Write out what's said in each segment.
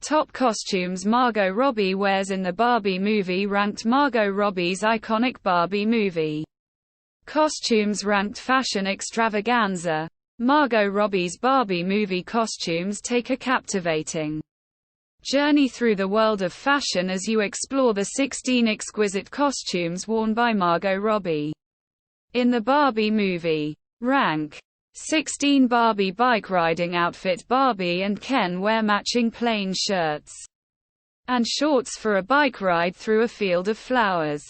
Top costumes Margot Robbie wears in the Barbie movie ranked Margot Robbie's iconic Barbie movie. Costumes ranked fashion extravaganza. Margot Robbie's Barbie movie costumes take a captivating journey through the world of fashion as you explore the 16 exquisite costumes worn by Margot Robbie in the Barbie movie. Rank 16 Barbie bike riding outfit. Barbie and Ken wear matching plain shirts and shorts for a bike ride through a field of flowers.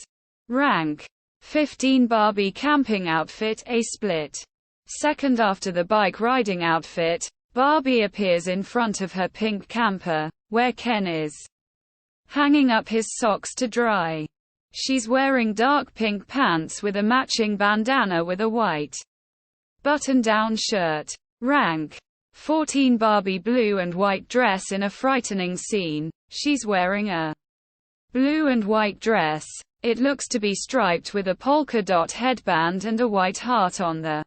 Rank 15 Barbie camping outfit. A split second after the bike riding outfit, Barbie appears in front of her pink camper, where Ken is hanging up his socks to dry. She's wearing dark pink pants with a matching bandana with a white button-down shirt. Rank 14 Barbie blue and white dress in a frightening scene. She's wearing a blue and white dress. It looks to be striped with a polka dot headband and a white heart on the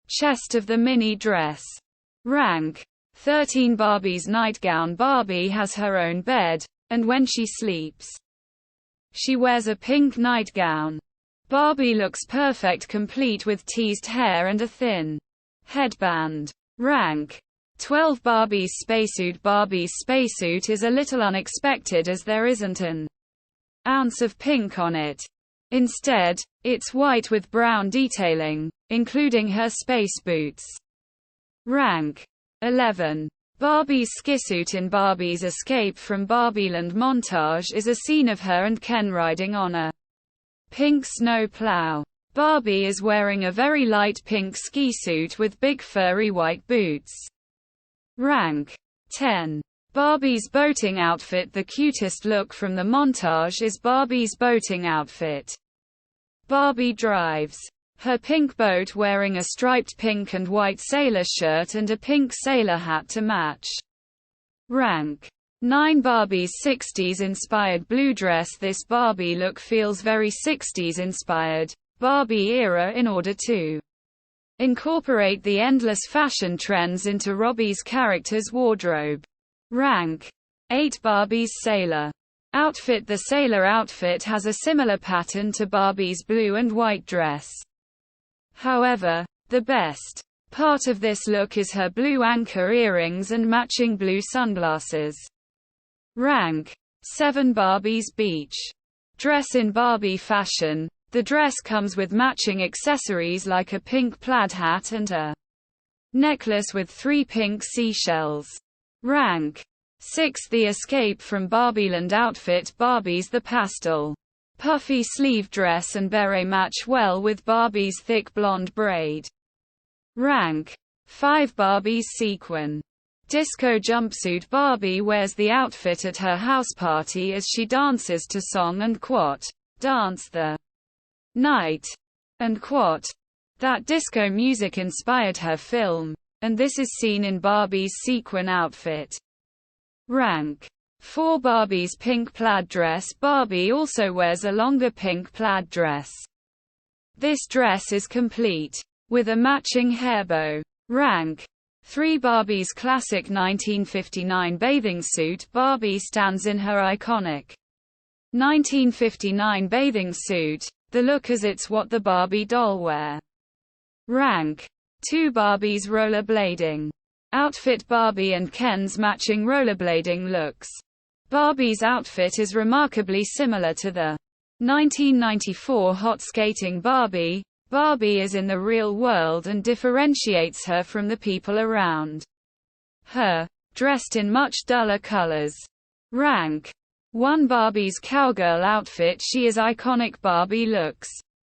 chest of the mini dress. Rank 13 Barbie's nightgown. Barbie has her own bed, and when she sleeps, she wears a pink nightgown. Barbie looks perfect, complete with teased hair and a thin headband. Rank 12 Barbie's spacesuit. Barbie's spacesuit is a little unexpected as there isn't an ounce of pink on it. Instead, it's white with brown detailing, including her space boots. Rank 11 Barbie's skisuit. In Barbie's Escape from Barbieland montage is a scene of her and Ken riding on a pink snow plow. Barbie is wearing a very light pink ski suit with big furry white boots. Rank 10 Barbie's boating outfit. The cutest look from the montage is Barbie's boating outfit. Barbie drives her pink boat wearing a striped pink and white sailor shirt and a pink sailor hat to match. Rank 9 Barbie's 60s inspired blue dress. This Barbie look feels very 60s inspired Barbie era in order to incorporate the endless fashion trends into Robbie's character's wardrobe. Rank 8 Barbie's sailor outfit. The sailor outfit has a similar pattern to Barbie's blue and white dress. However, the best part of this look is her blue anchor earrings and matching blue sunglasses. Rank 7 Barbie's beach dress. In Barbie fashion, the dress comes with matching accessories like a pink plaid hat and a necklace with 3 pink seashells. Rank 6 The Escape from Barbieland outfit. Barbie's the pastel puffy sleeve dress and beret match well with Barbie's thick blonde braid. Rank 5 Barbie's sequin disco jumpsuit. Barbie wears the outfit at her house party as she dances to song and quote, "Dance the night," and quote, "That disco music inspired her film," and this is seen in Barbie's sequin outfit. Rank 4 Barbie's pink plaid dress. Barbie also wears a longer pink plaid dress. This dress is complete with a matching hairbow. Rank 3 Barbie's classic 1959 bathing suit. Barbie stands in her iconic 1959 bathing suit. The look as it's what the Barbie doll wear. Rank 2 Barbie's rollerblading outfit. Barbie and Ken's matching rollerblading looks. Barbie's outfit is remarkably similar to the 1994 hot skating Barbie. Barbie is in the real world and differentiates her from the people around her, dressed in much duller colors. Rank 1 Barbie's cowgirl outfit. She is iconic Barbie looks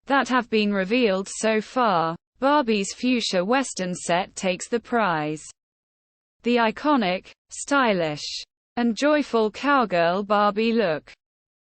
that have been revealed so far. Barbie's fuchsia western set takes the prize. The iconic, stylish, and joyful cowgirl Barbie look